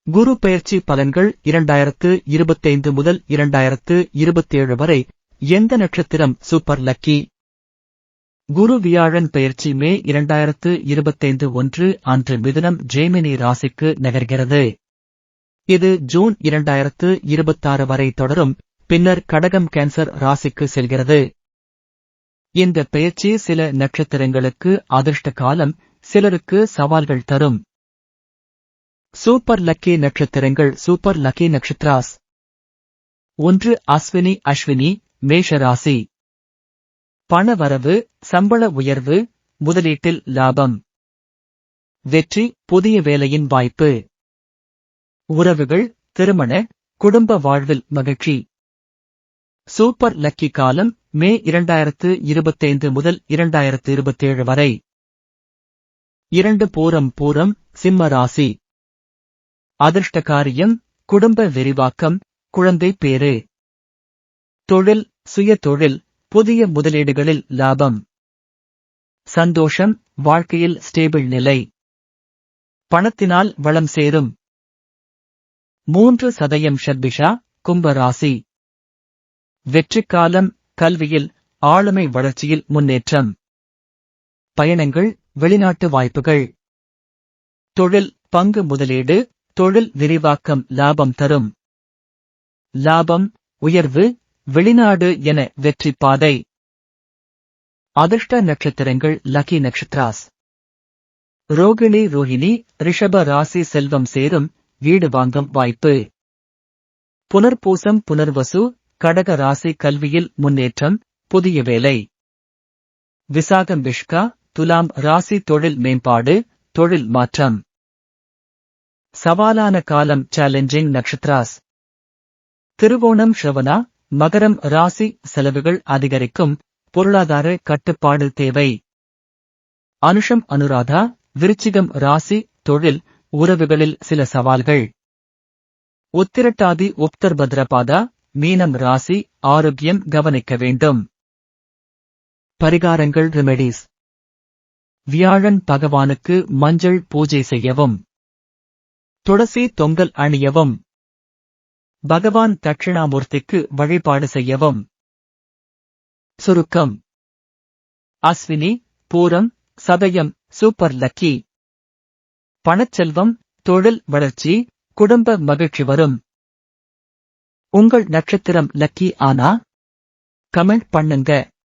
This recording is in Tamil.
குரு பெயர்ச்சி பலன்கள் 2025 முதல் 2027 வரை எந்த நட்சத்திரம் சூப்பர் லக்கி? குரு வியாழன் பெயர்ச்சி மே 2025 1 அன்று மிதுனம் ஜெமினி ராசிக்கு நகர்கிறது. இது ஜூன் 2026 வரை தொடரும், பின்னர் கடகம் கேன்சர் ராசிக்கு செல்கிறது. இந்த பெயர்ச்சி சில நட்சத்திரங்களுக்கு அதிர்ஷ்ட காலம், சிலருக்கு சவால்கள் தரும். சூப்பர் லக்கி நட்சத்திரங்கள். சூப்பர் லக்கி நட்சத்திராஸ் 1. அஸ்வினி அஸ்வினி மேஷராசி. பணவரவு, சம்பள உயர்வு, முதலீட்டில் லாபம். வெற்றி, புதிய வேலையின் வாய்ப்பு. உறவுகள், திருமண, குடும்ப வாழ்வில் மகிழ்ச்சி. சூப்பர் லக்கி காலம் மே 2025 முதல் 2027 வரை. 2. பூரம் பூரம் சிம்ம ராசி. அதிர்ஷ்ட காரியம், குடும்ப விரிவாக்கம், குழந்தை பேறு. தொழில், சுய தொழில், புதிய முதலீடுகளில் லாபம். சந்தோஷம், வாழ்க்கையில் ஸ்டேபிள் நிலை. பணத்தினால் வளம் சேரும். 3. சதயம் ஷர்பிஷா கும்பராசி. வெற்றிக்காலம், கல்வியில், ஆளுமை வளர்ச்சியில் முன்னேற்றம். பயணங்கள், வெளிநாட்டு வாய்ப்புகள். தொழில், பங்கு முதலீடு, தொழில் விரிவாக்கம் லாபம் தரும். லாபம், உயர்வு, வெளிநாடு என வெற்றி பாதை. அதிர்ஷ்ட நட்சத்திரங்கள். லக்கி நட்சத்திராஸ். ரோகிணி ரோஹிணி ரிஷப ராசி. செல்வம் சேரும், வீடு வாங்கும் வாய்ப்பு. புனர்பூசம் புனர்வசு கடக ராசி. கல்வியில் முன்னேற்றம், புதிய வேலை. விசாகம் விஷ்கா துலாம் ராசி. தொழில் மேம்பாடு, தொழில் மாற்றம். சவாலான காலம், சேலஞ்சிங் நட்சத்திராஸ். திருவோணம் ஸ்ரவணா மகரம் ராசி. செலவுகள் அதிகரிக்கும், பொருளாதார கட்டுப்பாடு தேவை. அனுஷம் அனுராதா விருச்சிகம் ராசி. தொழில், உறவுகளில் சில சவால்கள். உத்திரட்டாதி உப்தர்பத்ரபாதா மீனம் ராசி. ஆரோக்கியம் கவனிக்க வேண்டும். பரிகாரங்கள். ரெமெடிஸ். வியாழன் பகவானுக்கு மஞ்சள் பூஜை செய்யவும். துளசி தொங்கல் அணியவும். பகவான் தட்சிணாமூர்த்திக்கு வழிபாடு செய்யவும். சுருக்கம். அஸ்வினி, பூரம், சதயம் சூப்பர் லக்கி. பணச்செல்வம், தொழில் வளர்ச்சி, குடும்ப மகிழ்ச்சி வரும். உங்கள் நட்சத்திரம் லக்கி ஆனா? கமெண்ட் பண்ணுங்க.